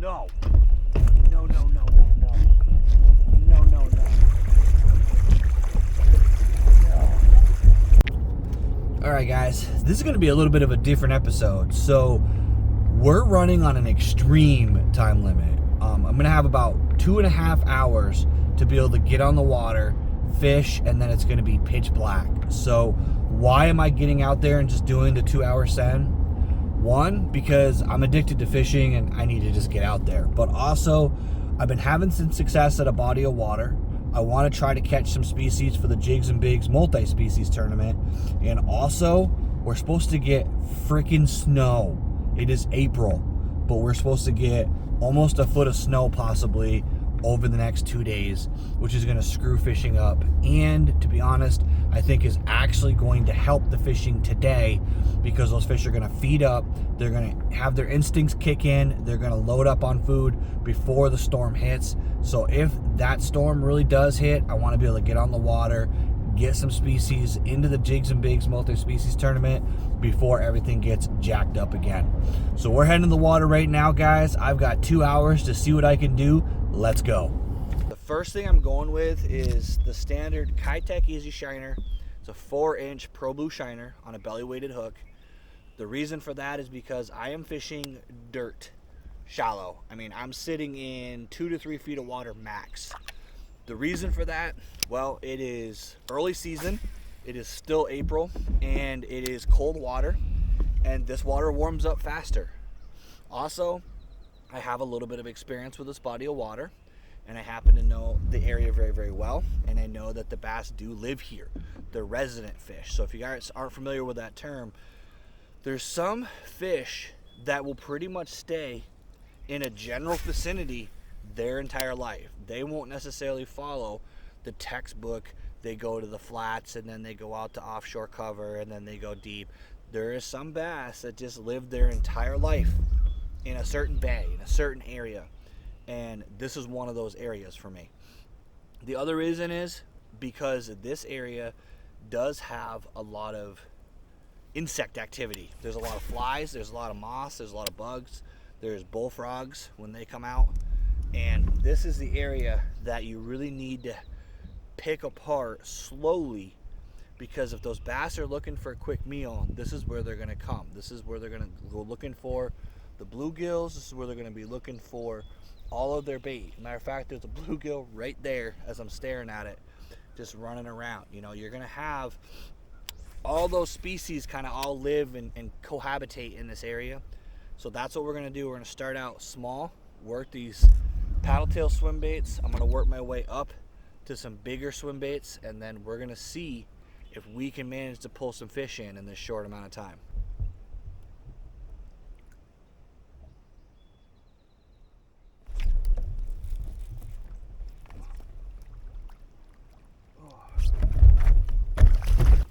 No. No, no, no, no, no. No, no, no. Alright guys, this is going to be a little bit of a different episode. So, we're running on an extreme time limit. I'm going to have about 2.5 hours to be able to get on the water, fish, and then it's going to be pitch black. So, why am I getting out there and just doing the 2-hour send? One, because I'm addicted to fishing and I need to just get out there. But also, I've been having some success at a body of water. I want to try to catch some species for the Jigs and Bigs multi-species tournament. And also, we're supposed to get freaking snow. It is April, but we're supposed to get almost a foot of snow possibly over the next 2 days, which is going to screw fishing up. And to be honest, I think is actually going to help the fishing today, because those fish are going to feed up. They're going to have their instincts kick in. They're going to load up on food before the storm hits. So if that storm really does hit, I want to be able to get on the water, get some species into the Jigs and Bigs multi-species tournament before everything gets jacked up again. So we're heading to the water right now, guys. I've got 2 hours to see what I can do. Let's go. The first thing I'm going with is the standard Kitech Easy Shiner. It's a 4-inch Pro Blue Shiner on a belly weighted hook. The reason for that is because I am fishing dirt, shallow. I mean, I'm sitting in 2 to 3 feet of water max. The reason for that, well, it is early season, it is still April, and it is cold water, and this water warms up faster. Also, I have a little bit of experience with this body of water, and I happen to know the area very, very well, and I know that the bass do live here. They're resident fish. So if you guys aren't familiar with that term, there's some fish that will pretty much stay in a general vicinity their entire life. They won't necessarily follow the textbook. They go to the flats and then they go out to offshore cover and then they go deep. There is some bass that just live their entire life in a certain bay, in a certain area, and this is one of those areas for me. The other reason is because this area does have a lot of insect activity. There's a lot of flies, there's a lot of moths, there's a lot of bugs, there's bullfrogs when they come out, and this is the area that you really need to pick apart slowly, because if those bass are looking for a quick meal, this is where they're going to come. This is where they're going to go looking for the bluegills. This is where they're going to be looking for all of their bait. Matter of fact, there's a bluegill right there as I'm staring at it, just running around. You know, you're going to have all those species kind of all live and cohabitate in this area. So that's what we're going to do. We're going to start out small, work these paddle tail swim baits. I'm going to work my way up to some bigger swim baits, and then we're going to see if we can manage to pull some fish in this short amount of time.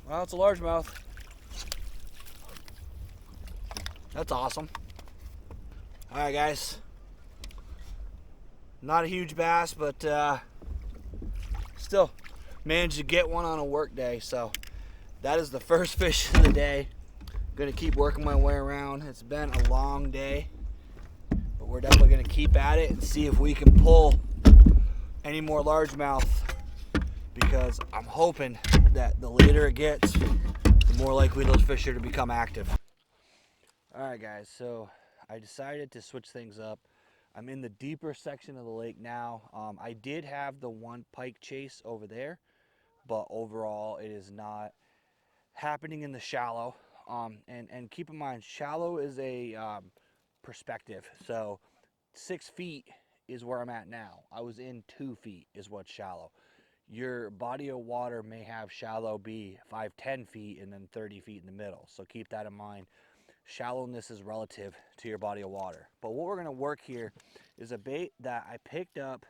Well, it's a largemouth. That's awesome. All right, guys. Not a huge bass, but still managed to get one on a work day. So that is the first fish of the day. Gonna keep working my way around. It's been a long day, but we're definitely gonna keep at it and see if we can pull any more largemouth, because I'm hoping that the later it gets, the more likely those fish are to become active. All right, guys, so I decided to switch things up. I'm in the deeper section of the lake now. I did have the one pike chase over there, but overall it is not happening in the shallow. And keep in mind, shallow is a perspective. So 6 feet is where I'm at now. I was in 2 feet is what's shallow. Your body of water may have shallow be 5-10 feet and then 30 feet in the middle. So keep that in mind. Shallowness is relative to your body of water. But what we're going to work here is a bait that I picked up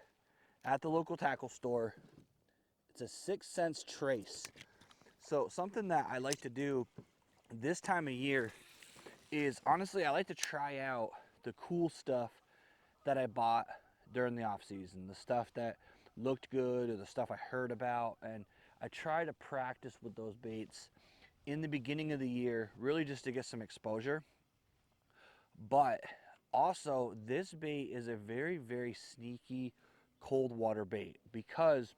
at the local tackle store. It's a 6 cents trace. So something that I like to do this time of year is, honestly, I like to try out the cool stuff that I bought during the off season, the stuff that looked good or the stuff I heard about, and I try to practice with those baits in the beginning of the year, really just to get some exposure. But Also, this bait is a very, very sneaky cold water bait because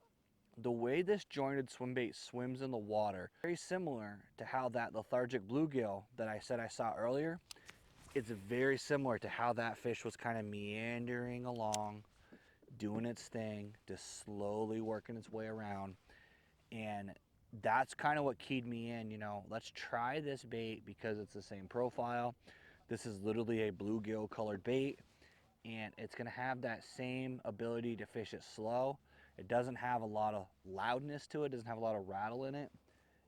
the way this jointed swim bait swims in the water, very similar to how that lethargic bluegill that I said I saw earlier, it's very similar to how that fish was kind of meandering along, doing its thing, just slowly working its way around. And that's kind of what keyed me in, you know, let's try this bait because it's the same profile. This is literally a bluegill colored bait, and it's gonna have that same ability to fish it slow. It doesn't have a lot of loudness to it, doesn't have a lot of rattle in it,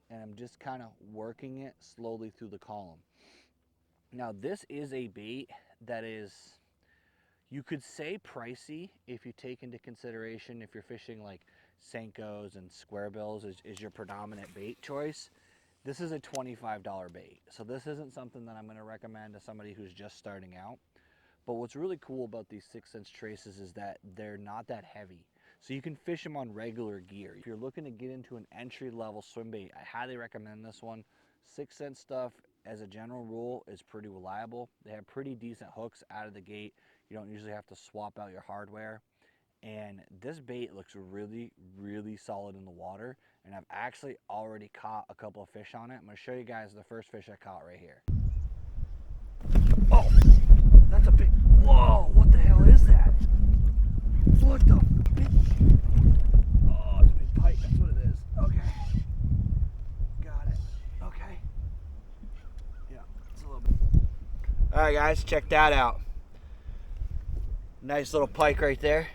and I'm just kind of working it slowly through the column. Now, this is a bait that is, you could say pricey if you take into consideration if you're fishing like Senkos and square bills is your predominant bait choice. This is a $25 bait. So this isn't something that I'm gonna recommend to somebody who's just starting out. But what's really cool about these 6-cent traces is that they're not that heavy. So you can fish them on regular gear. If you're looking to get into an entry-level swim bait, I highly recommend this one. 6-cent stuff, as a general rule, is pretty reliable. They have pretty decent hooks out of the gate. You don't usually have to swap out your hardware. And this bait looks really, really solid in the water. And I've actually already caught a couple of fish on it. I'm gonna show you guys the first fish I caught right here. Oh, that's a big, whoa, what the hell is that? What the big, oh, it's a big pike, that's what it is. Okay, got it, okay. Yeah, it's a little bit. All right, guys, check that out. Nice little pike right there.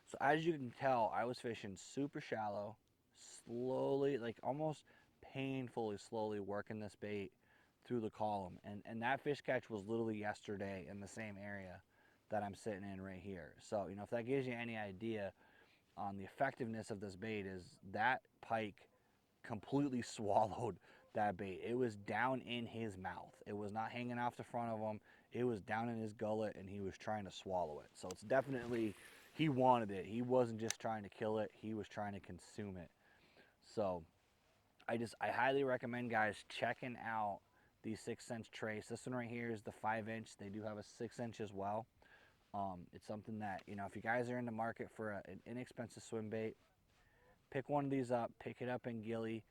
So as you can tell, I was fishing super shallow, slowly, like almost painfully slowly working this bait through the column. And that fish catch was literally yesterday in the same area that I'm sitting in right here. So, you know, if that gives you any idea on the effectiveness of this bait, is that pike completely swallowed that bait. It was down in his mouth. It was not hanging off the front of him. It was down in his gullet, and he was trying to swallow it. So it's definitely, he wanted it. He wasn't just trying to kill it. He was trying to consume it. So I highly recommend guys checking out these 6-cent trace. This one right here is the 5-inch. They do have a 6-inch as well. It's something that, you know, if you guys are in the market for an inexpensive swim bait, pick one of these up, pick it up in Gilly,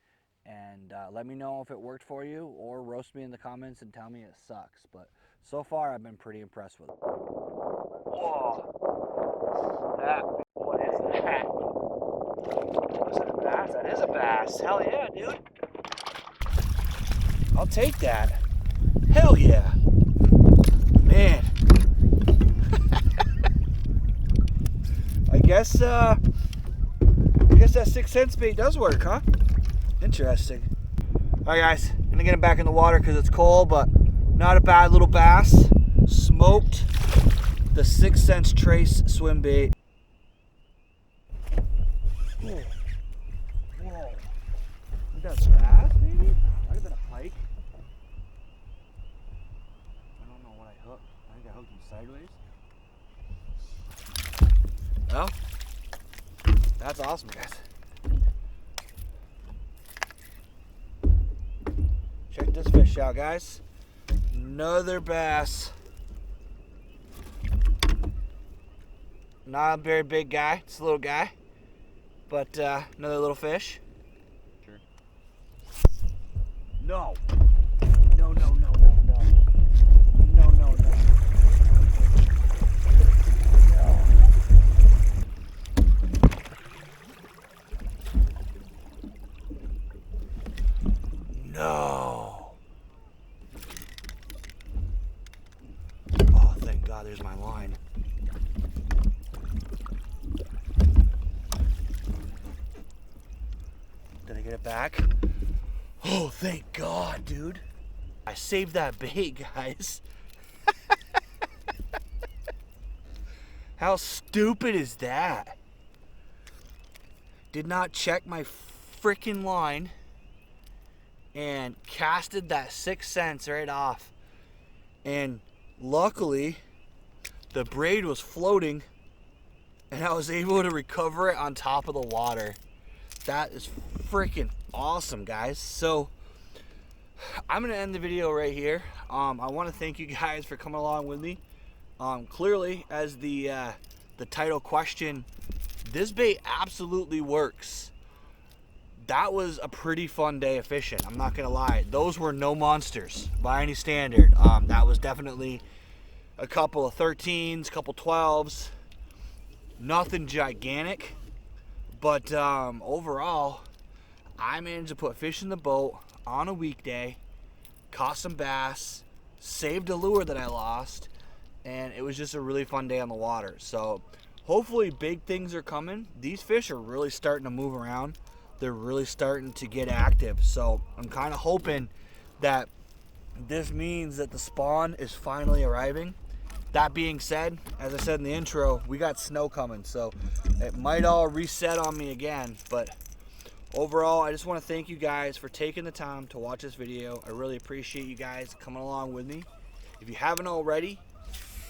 and let me know if it worked for you, or roast me in the comments and tell me it sucks. But so far, I've been pretty impressed with it. Whoa! What is that? Is that a bass? That is a bass. Hell yeah, dude. I'll take that. Hell yeah. Man. I guess that 6-cent bait does work, huh? Interesting. All right, guys, I'm gonna get him back in the water because it's cold, but not a bad little bass. Smoked the 6-cent trace swim bait. Whoa. Whoa. Is that a bass, maybe? Might have been a pike. I don't know what I hooked. I think I hooked him sideways. Well, that's awesome, guys. Check this fish out, guys. Another bass. Not a very big guy, it's a little guy, but another little fish. Sure. No. No, no, no, no, no. No, no, no. No. Oh, thank God, there's my line. Did I get it back? Oh, thank God, dude. I saved that bait, guys. How stupid is that? Did not check my freaking line and casted that 6 cents right off. And luckily, the braid was floating and I was able to recover it on top of the water. That is freaking awesome, guys. So I'm gonna end the video right here. I want to thank you guys for coming along with me. Clearly, as the title question, this bait absolutely works. That was a pretty fun day of fishing, I'm not gonna lie. Those were no monsters by any standard. That was definitely a couple of 13s, couple 12s, nothing gigantic, but overall I managed to put fish in the boat on a weekday, caught some bass, saved a lure that I lost, and it was just a really fun day on the water. So hopefully big things are coming. These fish are really starting to move around. They're really starting to get active. So I'm kind of hoping that this means that the spawn is finally arriving. That being said, as I said in the intro, we got snow coming, so it might all reset on me again. But overall, I just want to thank you guys for taking the time to watch this video. I really appreciate you guys coming along with me. If you haven't already,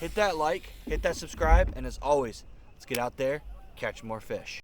hit that like, hit that subscribe, and as always, let's get out there, catch more fish.